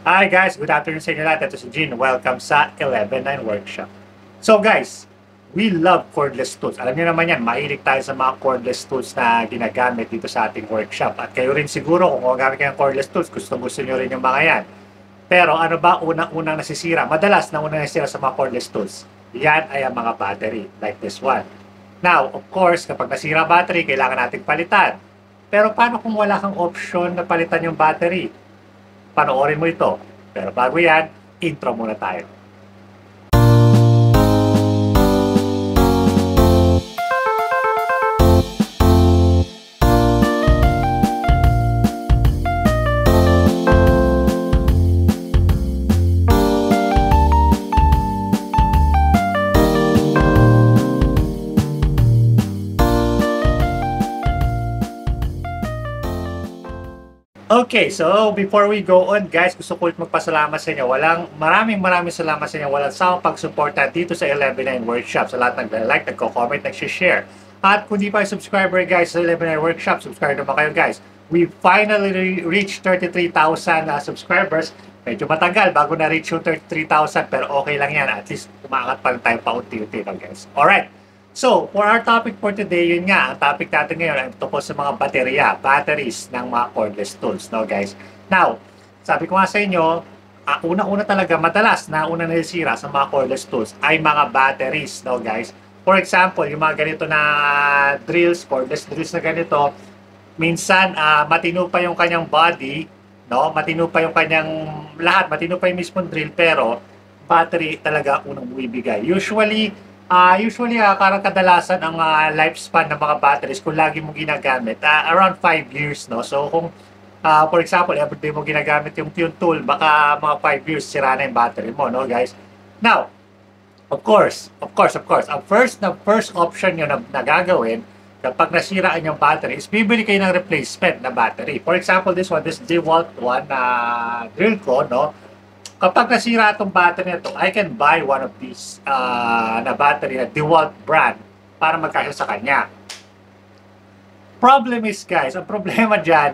Hi guys, good afternoon sa inyo lahat. Ito si Gene. Welcome sa 11-9 Workshop. So guys, we love cordless tools. Alam niyo naman yan, mahilig tayo sa mga cordless tools na ginagamit dito sa ating workshop. At kayo rin siguro, kung gumagamit kayo ng cordless tools, gusto nyo rin yung mga yan. Pero ano ba unang-unang nasisira? Madalas na unang nasisira sa mga cordless tools. Yan ay ang mga battery, like this one. Now, of course, kapag nasira battery, kailangan nating palitan. Pero paano kung wala kang option na palitan yung battery? Panoorin mo ito. Pero bago yan, intro muna tayo. Okay, so before we go on guys, gusto ko ulit magpasalamat sa inyo. Maraming salamat sa inyo. Walang sawang pagsuporta dito sa 11-9 Workshop. Sa lahat nag-like, nagko-comment, nag-share. At kung di pa kayo subscriber guys sa 11-9 Workshop, subscribe naman kayo guys. We finally reached 33,000 subscribers. Medyo matagal bago na-reach yung 33,000 pero okay lang yan. At least umaangat pa rin tayo paunti-unti no guys. Alright. So, for our topic for today, yun nga, ang topic natin ngayon ay tungkol sa mga batteries ng mga cordless tools, no guys? Now, sabi ko nga sa inyo, una-una talaga, madalas na una nasisira sa mga cordless tools ay mga batteries, no guys? For example, yung mga ganito na drills, cordless drills na ganito, minsan matino pa yung kanyang body, no? Matino pa yung kanyang lahat, matino pa yung mismong drill, pero battery talaga unang bibigay. Usually, karang kadalasan ang lifespan ng mga batteries kung lagi mo ginagamit, around 5 years, no? So, kung, for example, everyday mo ginagamit yung tool, baka mga 5 years sira na yung battery mo, no, guys? Now, of course, ang first option nyo na gagawin kapag nasira ang yung battery is bibili kayo ng replacement na battery. For example, this DeWalt one drill ko, no? Kapag nasira itong battery na ito, I can buy one of these na battery na DeWalt brand para magkasya sa kanya. Problem is guys, ang problema dyan,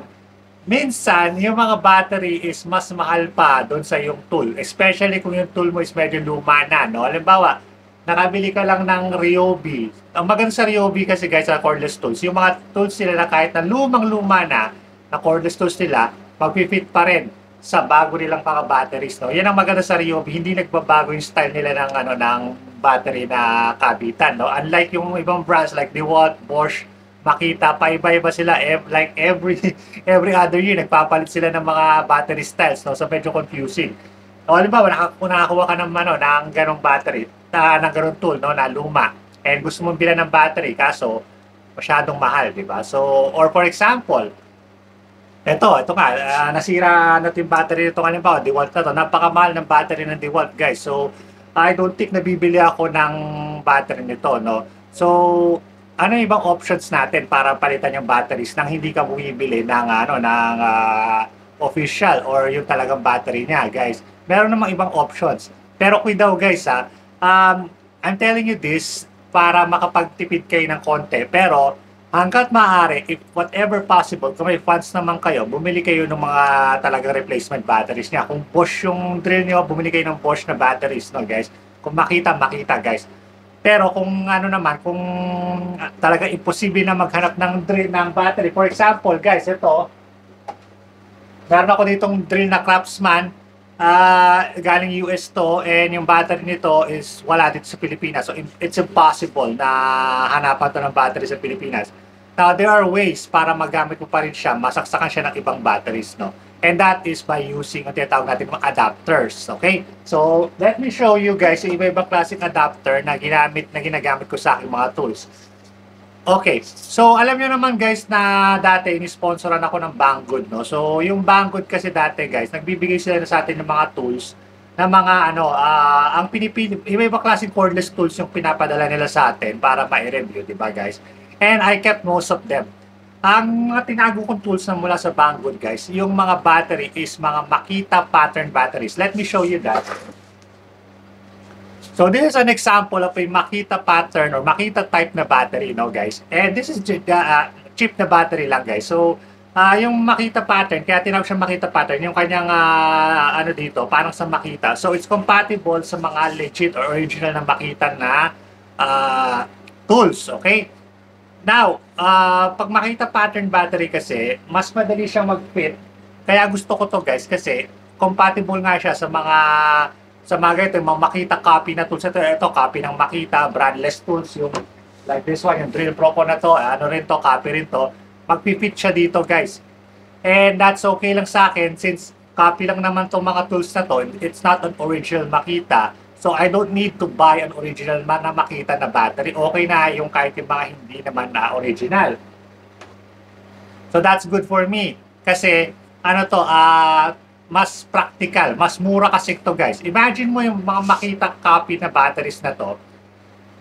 minsan yung mga battery is mas mahal pa doon sa yung tool. Especially kung yung tool mo is medyo luma na. No? Halimbawa, nakabili ka lang ng Ryobi. Ang maganda sa Ryobi kasi guys sa cordless tools, yung mga tools nila na kahit na lumang-luma na cordless tools nila, mag-fit pa rin sa bago nilang mga batteries, no. Yan ang maganda sa Ryobi, hindi nagbabago yung style nila ng battery na kabitan, no. Unlike yung ibang brands like DeWalt, Bosch, Makita, paiba-iba sila like every other year nagpapalit sila ng mga battery styles, no. So medyo confusing. No, halimbawa, nakakuha ka ng ganong battery, ng ganong tool, no, na luma. And gusto mong bilan ng battery kaso masyadong mahal, di ba? So, or for example, ito nga, nasira na yung battery nito halimbawa, DeWalt na to. Napakamahal ng battery ng DeWalt, guys. So, I don't think nabibili ako ng battery nito, no? So, ano yung ibang options natin para palitan yung batteries nang hindi ka bumibili ng official or yung talagang battery niya, guys? Meron namang ibang options. Pero daw, guys, I'm telling you this para makapagtipid kayo ng konti. Pero, hanggat maaari, if whatever possible, kung may funds naman kayo, bumili kayo ng mga talagang replacement batteries niya. Kung Bosch yung drill nyo, bumili kayo ng Bosch na batteries, no guys? Kung makita, guys. Pero kung kung talaga imposible na maghanap ng drill ng battery, for example, guys, ito, meron ako ditong drill na Craftsman, galing US to, and yung battery nito is wala dito sa Pilipinas. So, it's impossible na hanapan to ng battery sa Pilipinas. Now, there are ways para magamit mo pa rin siya, masaksakan siya ng ibang batteries, no? And that is by using ang tinatawag natin mga adapters, okay? So, let me show you guys yung iba-ibang klaseng adapter na ginagamit ko sa aking mga tools. Okay, so alam nyo naman guys na dati ini-sponsoran ako ng Banggood, no? So, yung Banggood kasi dati guys, nagbibigay sila sa atin ng mga tools na mga ang pinipili, iba-ibang klaseng cordless tools yung pinapadala nila sa atin para ma-review, di ba guys? And I kept most of them. Ang mga tinago kong tools na mula sa Banggood guys, yung mga battery is mga Makita pattern batteries. Let me show you that. So this is an example of a Makita pattern or Makita type na battery, no guys. And this is cheap na battery lang guys. So Yung Makita pattern, kaya tinawag siya Makita pattern, yung kanyang ano dito, parang sa Makita. So it's compatible sa mga legit or original na Makita na tools, okay? Now, pag Makita pattern battery kasi, mas madali siyang mag-fit. Kaya gusto ko to guys kasi compatible nga siya sa mga ganito, yung mga Makita copy na tools. Ito copy ng Makita, brandless tools, yung like this one, yung Drill Pro ko na to, ano rin to, copy rin to. Mag-fit siya dito guys. And that's okay lang sa akin since copy lang naman tong mga tools na to. It's not an original Makita. So I don't need to buy an original na Makita na battery. Okay na yung kahit yung mga hindi naman na original. So that's good for me. Kasi ano to, mas practical, mas mura kasi to guys. Imagine mo yung mga Makita copy na batteries na to.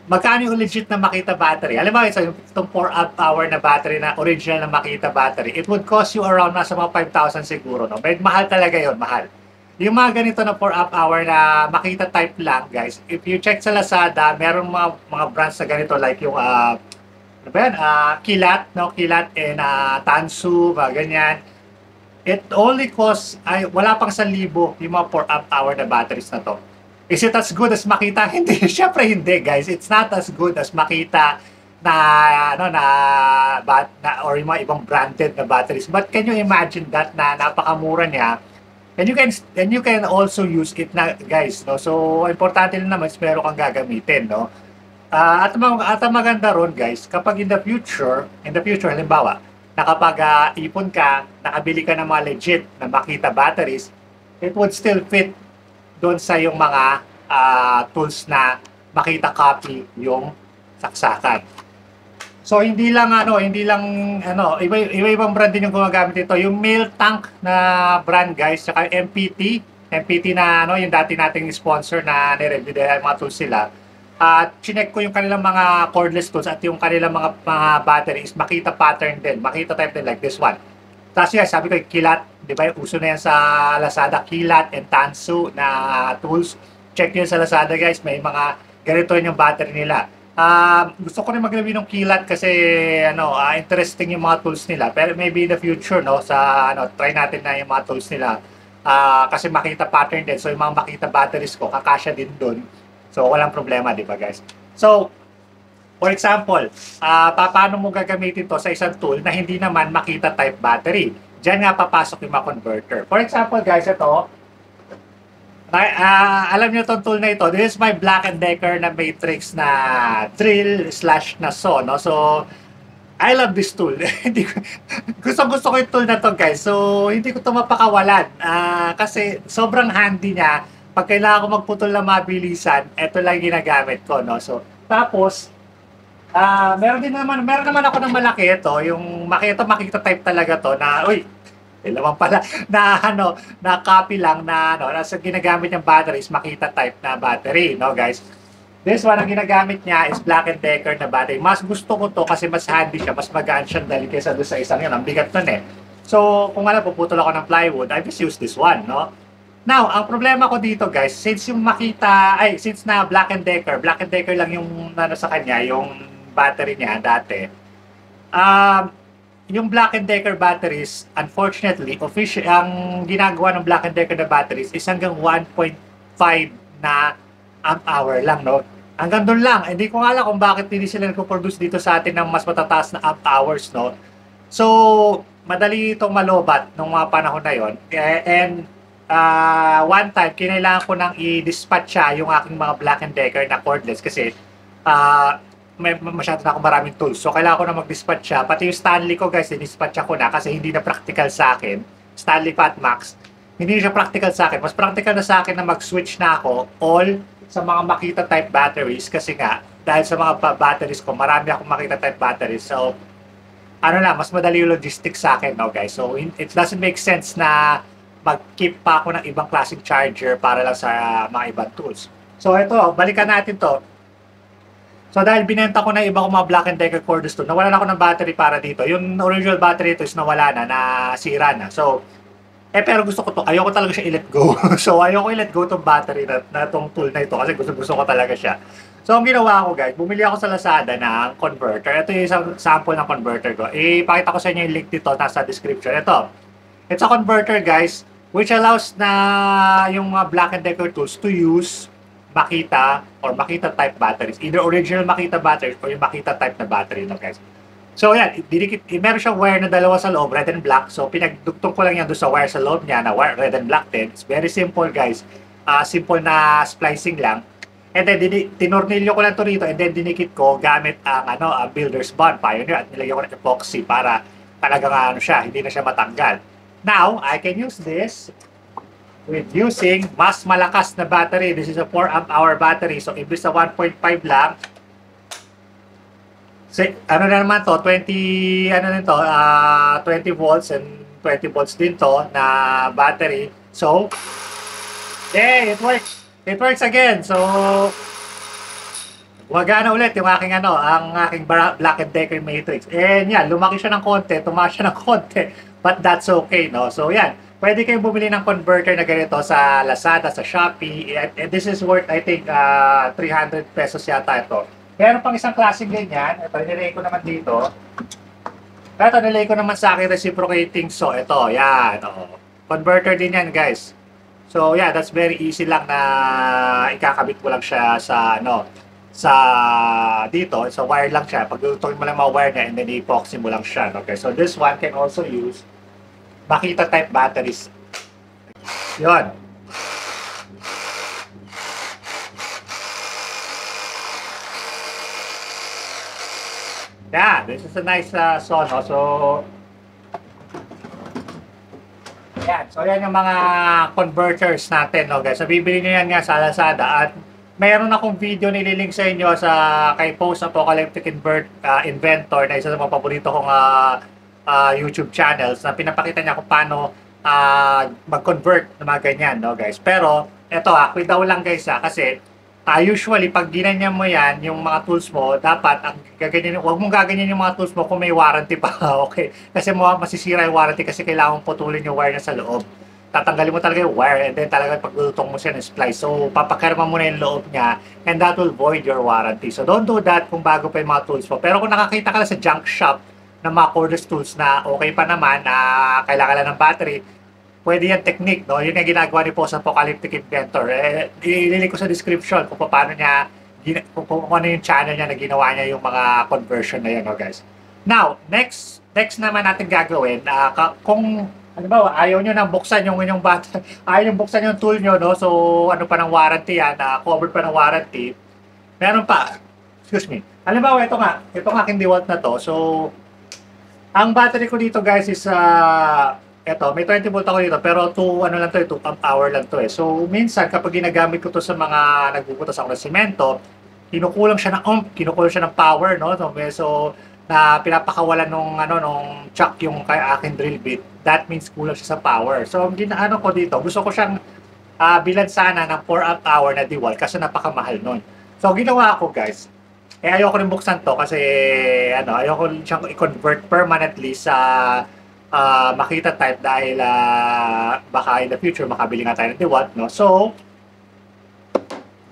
Magkano yung legit na Makita battery? Alam mo, itong 4 amp hour na battery na original na Makita battery, it would cost you around nasa mga 5,000 siguro. No? Medyo mahal talaga yon, mahal. Yung mga ganito na 4 amp hour na Makita type lang, guys, if you check sa Lazada, merong mga brands na ganito like yung ano ba yan? Kilat, no? Kilat and Tansu, mga ganyan. It only costs, wala pang 1,000 yung mga 4 amp hour na batteries na to. Is it as good as Makita? Hindi, syempre hindi guys. It's not as good as Makita na ano na or yung mga ibang branded na batteries. But can you imagine that na napakamura niya? And you can also use it na guys, no? So importante lang naman is meron kang gagamitin, no? At ang maganda ron guys, kapag in the future halimbawa, nakapag ipon ka, nakabili ka ng mga legit na Makita batteries, it would still fit doon sa yung mga tools na Makita copy yung saksakan. So hindi lang iba-ibang brand din yung gumagamit ito. Yung Miltank na brand guys, saka MPT na yung dati nating sponsor na ni-review dahil mga tools sila. At chinek ko yung kanilang mga cordless tools at yung kanilang mga batteries, Makita pattern din, Makita type din like this one. Tapos yan, sabi ko yung Kilat, di ba, uso na yan sa Lazada, Kilat and Tansu na tools. Check nyo sa Lazada guys, may mga ganito yung battery nila. Gusto ko rin mag-review ng Kilat kasi interesting yung mga tools nila. Pero maybe in the future, no, try natin na yung mga tools nila. Kasi Makita pattern din, so yung mga Makita batteries ko, kakasya din dun. So walang problema, di ba guys? So, for example, paano mo gagamitin to sa isang tool na hindi naman Makita type battery? Diyan nga papasok yung mga converter. For example, guys, ito, alam niyo itong tool na ito. This is my Black & Decker na matrix na drill/na saw, no? So, I love this tool. Gusto ko yung tool na to, guys. So, hindi ko ito mapakawalan. Kasi sobrang handy niya. Pag kailangan ko magputol na mabilisan, ito lang ginagamit ko, no? So, tapos, meron naman ako ng malaki ito, yung Makita type talaga to na, naman pala, na copy lang na, nasa ginagamit ng batteries, Makita type na battery, no guys. This one, ang ginagamit niya is Black & Decker na battery. Mas gusto ko to kasi mas handy siya, mas magaan siyang dali kaysa doon sa isang yun. Ang bigat nun eh. So, kung puputol ako ng plywood, I just use this one, no? Now, ang problema ko dito guys, since na Black & Decker lang yung sa kanya, yung battery niya dati. Yung Black & Decker batteries, unfortunately, ang ginagawa ng Black & Decker na batteries is hanggang 1.5 na amp hour lang, no? Hanggang doon lang. Hindi ko alam kung bakit hindi sila nagpo-produce dito sa atin ng mas matataas na amp hours, no? So, madali itong malobat nung mga panahon na yon. And one time, kinailangan ko nang i-dispatch yung aking mga Black & Decker na cordless kasi masyado na akong maraming tools. So, kailangan ko na mag-dispatch siya. Pati yung Stanley ko, guys, i-dispatch ako na kasi hindi na practical sa akin. Stanley Pat Max. Hindi siya practical sa akin. Mas practical na sa akin na mag-switch na ako all sa mga Makita type batteries kasi nga, dahil sa mga batteries ko, marami akong Makita type batteries. So, mas madali yung logistics sa akin, no, guys. So, it doesn't make sense na mag-keep pa ako ng ibang klaseng charger para lang sa mga ibang tools. So, ito, balikan natin to. So dahil binenta ko na iba ko mga Black & Decker cordless tool, nawala na ako ng battery para dito. Yung original battery ito is nawala na, nasira na. So Pero gusto ko to, ayoko talaga siya i-let go. So, ayoko i-let go tong battery na tong tool na ito kasi gusto ko talaga siya. So, ang ginawa ko guys, bumili ako sa Lazada ng converter. Ito yung isang sample ng converter ko. Ipakita ko sa inyo yung link dito, nasa description. Ito, it's a converter guys, which allows na yung mga Black & Decker tools to use Makita or Makita type batteries. Either original Makita batteries or yung Makita type na battery, no guys. So yan, meron siyang wire na dalawa sa loob, red and black. So pinagdugtong ko lang yan doon sa wire sa loob niya na wire, red and black din. It's very simple guys. Simple na splicing lang. And then tinornilyo ko lang to rito and then dinikit ko gamit ang builder's bond Pioneer at nilagyan ko ng epoxy para talagang siya, hindi na siya matanggal. Now, I can use this with using mas malakas na battery. This is a 4 amp hour battery. So, imbis sa 1.5 lang, ano na naman to, 20 volts and 20 volts din to na battery. So, it works. It works again. So, gumagana ulit yung aking ang aking Black & Decker Matrix. And yan, lumaki siya ng konti, tumaas siya ng konti. But that's okay, no? So, yan. Pwede kayong bumili ng converter na ganito sa Lazada, sa Shopee. And this is worth, I think, 300 pesos yata ito. Meron pang isang klaseng ganyan. Ito, nilagay ko naman dito. Ito, nilagay ko naman sa akin reciprocating saw. Ito, yan. Oh. Converter din yan, guys. So, yeah, that's very easy lang na ikakabit mo lang siya sa, sa dito. So, wire lang siya. Pagdutungin mo lang mga wire niya and then epoxy mo lang siya. Okay, so this one can also use Makita type batteries. Yun. Yeah, this is a nice saw, no? So, yan. So, yan yung mga converters natin, no, guys. So, bibili nyo yan nga sa Lazada. At mayroon akong video nililink sa inyo sa kay Post Apocalyptic Inventor na isa sa mga paborito kong YouTube channels na pinapakita niya kung paano mag-convert ng mga ganyan, no, guys. Pero, eto quick daw lang, guys, kasi usually, pag ginanyan mo yan, yung mga tools mo, dapat, huwag mong gaganyan yung mga tools mo kung may warranty pa, okay? Kasi masisira yung warranty kasi kailangan putulin yung wire na sa loob. Tatanggalin mo talaga yung wire and then talaga pagdutong mo siya ng splice. So, papakarma mo na yung loob niya and that will void your warranty. So, don't do that kung bago pa yung mga tools mo. Pero kung nakakita ka lang sa junk shop ng mga cordless tools na okay pa naman, na kailangan lang ng battery, pwede yan technique, no? Yun yung ginagawa ni Post Apocalyptic Inventor. Ililink ko sa description kung paano niya, kung ano yung channel niya na ginawa niya yung mga conversion na yan, no, guys. Now, next naman natin gagawin, kung ano ba, ayaw nyo nang buksan yung inyong ayaw nyo buksan yung tool nyo, no? So, ano pa ng warranty yan, covered pa ng warranty. Meron pa, excuse me. Halimbawa, itong aking DeWalt na to. So, ang battery ko dito, guys, is eto, may 20 volt ako dito, pero 2 amp hour lang to eh. So, minsan, kapag ginagamit ko to sa mga nagbubutas ako ng semento, kinukulang siya ng power, no? So, na pinapakawalan nung chuck yung aking drill bit. That means kulang siya sa power. So, ang ko dito, gusto ko siyang bilansana ng 4 amp hour na DeWalt kasi napakamahal nun. So, ginawa ko, guys, ayoko rin buksan to kasi, ayoko siyang i-convert permanently sa Makita type dahil baka in the future makabili nga tayo ng DeWalt, no? So,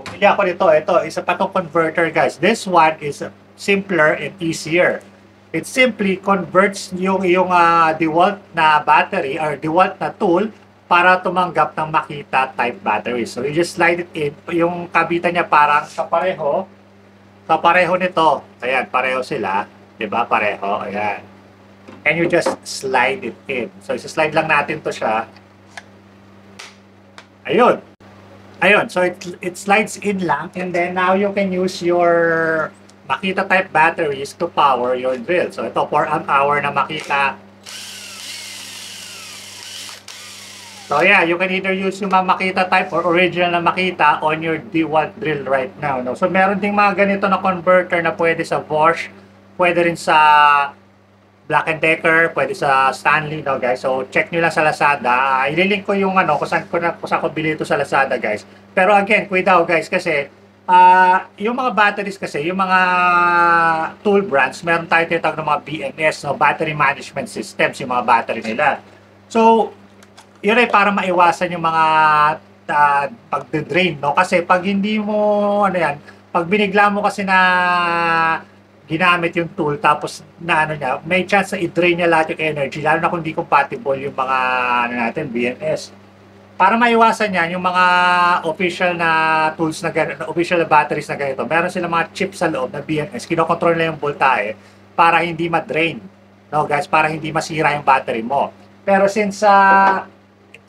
bumili ako nito. Ito, isa pa tong converter, guys. This one is simpler and easier. It simply converts yung DeWalt na battery or DeWalt na tool para tumanggap ng Makita type battery. So, you just slide it in. Yung kabitan niya parang kapareho nito. Ayan, pareho sila. Diba? Pareho. Ayan. And you just slide it in. So, isa-slide lang natin to siya. Ayun. So, it slides in lang. And then, now you can use your Makita type batteries to power your drill. So, ito, 4 amp hour na Makita. So, yeah, you can either use yung Makita type or original na Makita on your DeWalt drill right now. No? So, meron ding mga ganito na converter na pwede sa Bosch, pwede rin sa Black & Decker, pwede sa Stanley, no, guys. So, check nyo lang sa Lazada. Ililink ko yung kung saan ko bili ito sa Lazada, guys. Pero again, kuya daw, guys, kasi yung mga batteries kasi, yung mga tool brands, meron tayo tinatawag ng mga BMS, no, Battery Management Systems, yung mga battery nila. So, yun ay para maiwasan yung mga pagde-drain, no? Kasi pag hindi mo, ano yan, pag binigla mo kasi na ginamit yung tool tapos na ano niya, may chance na i-drain niya lahat yung energy, lalo na kung di compatible yung mga ano natin, BMS. Para maiwasan yan, yung mga official na tools na ganito, official na batteries na ganito, meron silang mga chips sa loob na BMS, kinokontrol nila yung voltahe para hindi ma-drain. No, guys, para hindi masira yung battery mo. Pero since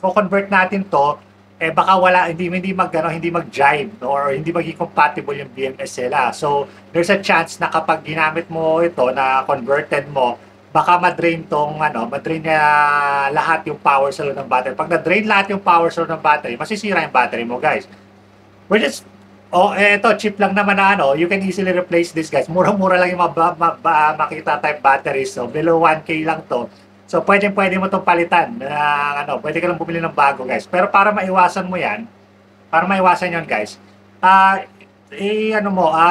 ko-convert natin to, eh baka wala hindi hindi mag-jive, no? Or hindi maging compatible yung BMS nila. So there's a chance na kapag ginamit mo ito na converted mo, baka ma-drain tong ma-drain niya lahat yung power sa loob ng battery. Pag na-drain lahat yung power sa loob ng battery, masisira yung battery mo, guys. Which is eto, cheap lang naman na you can easily replace this, guys. Murang-mura lang yung makita type batteries. So below 1K lang to. So, pwede mo itong palitan. Pwede ka lang bumili ng bago, guys. Pero para maiwasan mo yan, para maiwasan yon guys,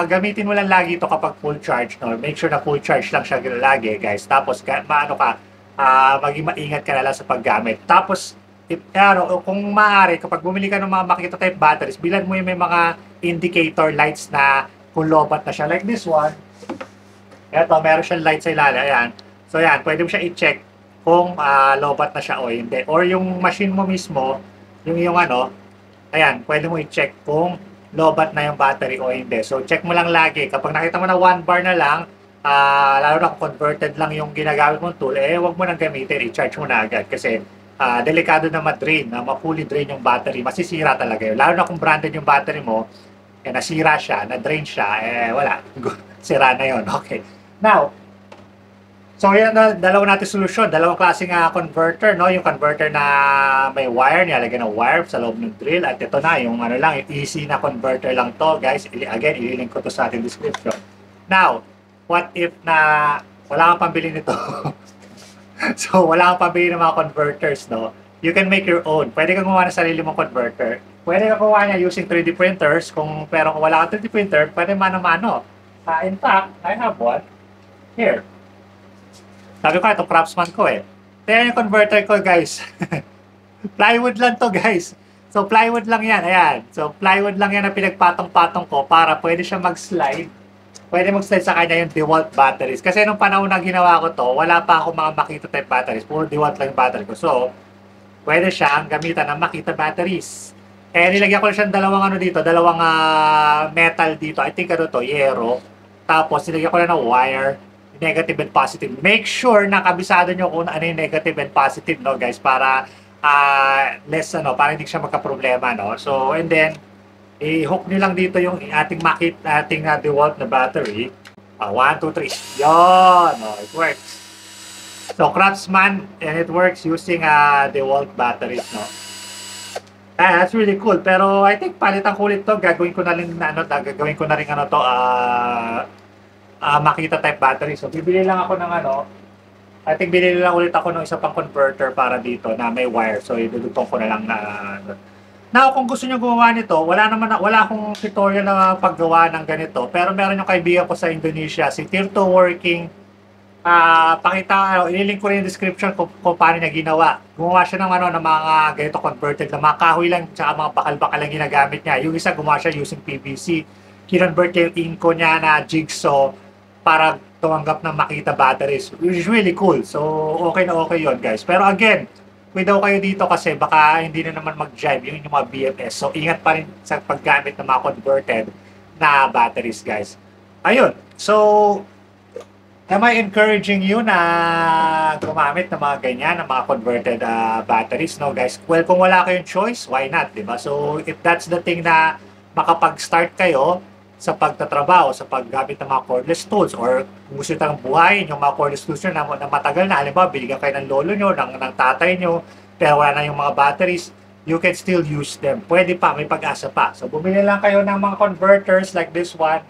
gamitin mo lang lagi ito kapag full charge. No? Make sure na full charge lang siya lagi, guys. Tapos, maging maingat ka na lang sa paggamit. Tapos, kung maaari, kapag bumili ka ng mga Makita type batteries, bilan mo yung may mga indicator lights na kung lobat na siya. Like this one. Ito, meron siyang light sa ilalim. Ayan. So, yan. Pwede mo siya i-check kung lobat na siya o hindi. Or yung machine mo mismo, ayan, pwede mo i-check kung lobat na yung battery o hindi. So, check mo lang lagi. Kapag nakita mo na 1 bar na lang, lalo na kung converted lang yung ginagamit mong tool, huwag mo nang gamitin, i-charge mo na agad. Kasi, delikado na ma-drain, na ma-fully drain yung battery, masisira talaga yun. Lalo na kung branded yung battery mo, nasira siya, na-drain siya, wala. Sira na yun. Okay. Now, so yan na dalawang natin solusyon, dalawang klaseng converter, no? Yung converter na may wire, nilalagyan ng wire sa loob ng drill, at ito na yung yung easy na converter lang to, guys. Again, ililink ko to sa ating description. Now, what if na wala kang pambili nito? So wala kang pambili ng mga converters, no? You can make your own. Pwede kang gumawa ng sarili mong converter. Pwede kang gumawa niya using 3D printers. Pero kung wala kang 3D printer, pwede mano-mano. In fact, I have one here. Sabi ko, itong Craftsman ko Ito yung converter ko, guys. Plywood lang to, guys. So, plywood lang yan. Ayan. So, plywood lang yan na pinagpatong-patong ko para pwede siya mag-slide. Pwede mag-slide sa kanya yung DeWalt batteries. Kasi nung panahon na ginawa ko to, wala pa ako mga Makita type batteries. Puro DeWalt lang yung battery ko. So, pwede siyang gamitan ng Makita batteries. Nilagyan ko siya ng dalawang metal dito. I think yero. Tapos, nilagyan ko na ng wire. Negative and positive. Make sure na kabisado nyo kung ano yung negative and positive, no, guys, para para hindi siya magka-problema, no. So, and then i-hook nyo lang dito yung ating DeWalt na battery. 1, 2, 3. Yon, it works. So, Craftsman, and it works using DeWalt batteries, no. That's really cool. Pero I think palitan ko ulit to. Gagawin ko na rin Makita type battery. So, bibili lang ako ng I think binili lang ulit ako ng isa pang converter para dito na may wire. So, idudutong ko na lang na Now, kung gusto niyo gumawa nito, wala akong tutorial na paggawa ng ganito. Pero meron yung kaibigan ko sa Indonesia, si Tirto Working. Ililink ko rin yung description kung paano niya ginawa. Gumawa siya ng mga ganito converted na mga kahoy lang, tsaka mga bakal-bakal lang ginagamit niya. Yung isa gumawa siya using PVC. Kinonvert niya yung inko niya na jigsaw para tumanggap ng Makita batteries. Which is really cool. So, okay na okay yon, guys. Pero again, wait daw kayo dito kasi baka hindi na naman mag-jive yung mga BMS. So, ingat pa rin sa paggamit ng mga converted na batteries, guys. Ayun. So, am I encouraging you na gumamit ng mga ganyan, ng mga converted batteries, no, guys? Well, kung wala kayong choice, why not, diba? So, if that's the thing na makapag-start kayo sa pagtatrabaho, sa paggamit ng mga cordless tools, or kung gusto nyo buhayin yung mga cordless tools nyo na matagal na, halimbawa, binigyan kayo ng lolo nyo, ng tatay nyo, pero wala na yung mga batteries, you can still use them. Pwede pa, may pag-asa pa. So, bumili lang kayo ng mga converters like this one.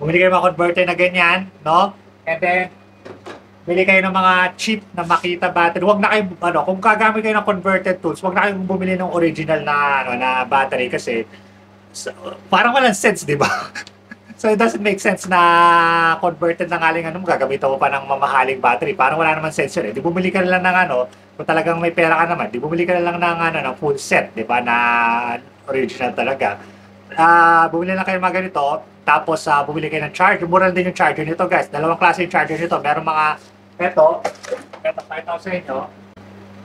Bumili kayo ng mga converter na ganyan, no? And then, bili kayo ng mga cheap na Makita battery. Huwag na kayo, kung gagamit kayo ng converted tools, huwag na kayong bumili ng original na battery kasi parang walang sense, di ba? So, it doesn't make sense na converted na galing gagamitan mo pa ng mamahaling battery. Parang wala naman sense yun. Di bumili ka lang ng Kung talagang may pera ka naman, di bumili ka na lang ng, ano, ng full set, di ba, na original talaga. Bumili lang kayo ng mga ganito, tapos bumili kayo ng charger. Mura din yung charger nito, guys. Dalawang klase yung charger nito. Meron mga, ito pakita ko sa inyo.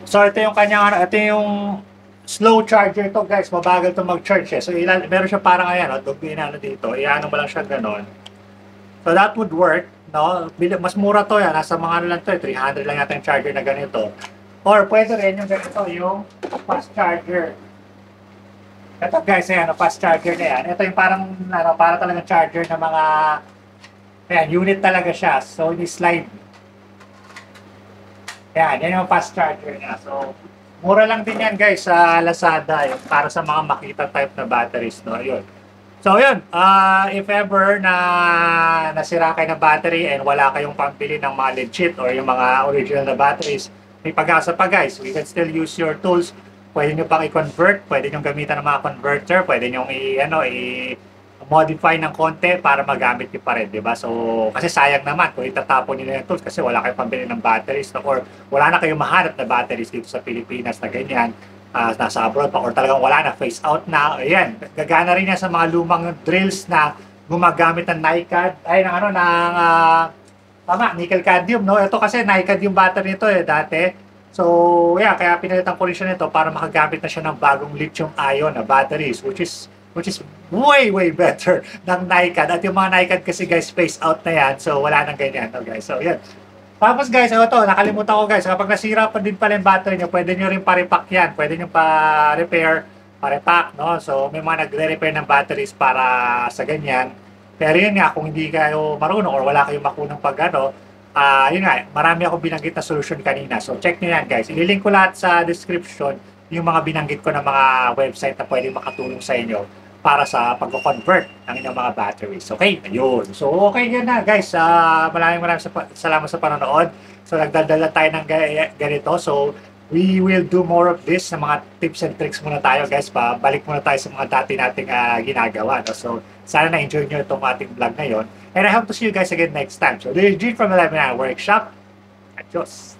So, ito yung kanyang, ano, ito yung slow charger to, guys. Mabagal to mag-charge eh. So, meron siya parang, ayan, ano dito. Iano mo lang siya ganon. So, that would work, no? Mas mura to yan. Nasa mga ano lang to, 300 lang yata yung charger na ganito. Or, pwede rin yung ganito, yung fast charger. Ito guys, ayan, fast charger na yan. Ito yung parang, ano, para talaga charger na mga, ayan, unit talaga siya. So, ini-slide. Yan yung fast charger niya. So, mura lang din yan guys sa Lazada, yung para sa mga Makita type na batteries, no? Yun. So, yun, if ever na nasira kayo ng battery and wala kayong pambili ng mga legit or yung mga original na batteries, may pag-asa pa guys. We can still use your tools. Pwede nyo pang i-convert, pwede nyo gamitan ng mga converter, pwede nyo i-modify ng konti para magamit nyo pa rin, di ba? So, kasi sayang naman kung itatapon nyo yung tools kasi wala kayong pambili ng batteries or wala na kayong mahanap na batteries dito sa Pilipinas na ganyan, nasa abroad pa or talagang wala na, face out na. Ayan, gagana rin yan sa mga lumang drills na gumagamit ng NiCad, nickel cadmium, no? Ito kasi NiCad yung battery nito dati. So, yeah, kaya pinalitan ko rin siya nito para makagamit na siya ng bagong lithium-ion na batteries, which is way better ng NiCad. At yung mga NiCad kasi guys, space out na yan. So, wala nang ganyan. No, guys. So, yan. Tapos guys, nakalimutan ko guys, kapag nasira pa din pala yung battery nyo, pwede nyo rin pa-repack yan. Pwede nyo pa-repair, pa-repack, no? So, may mga nagre-repair ng batteries para sa ganyan. Pero yun nga, kung hindi kayo marunong or wala kayong makunang yun nga, marami akong binanggit na solution kanina. So, check nyo yan, guys. Ililink ko lahat sa description yung mga binanggit ko na mga website na pwede makatulong sa inyo para sa pag-convert ng inyong mga batteries. Okay, ayun. So, okay yun na, guys. Maraming salamat sa panonood. So, nagdadala tayo ng ganito. So, we will do more of this na mga tips and tricks muna tayo, guys. Balik muna tayo sa mga dati nating ginagawa. No? So, sana na-enjoy nyo itong ating vlog na yon. And I hope to see you guys again next time. So, this is G from 11 Workshop. Adios!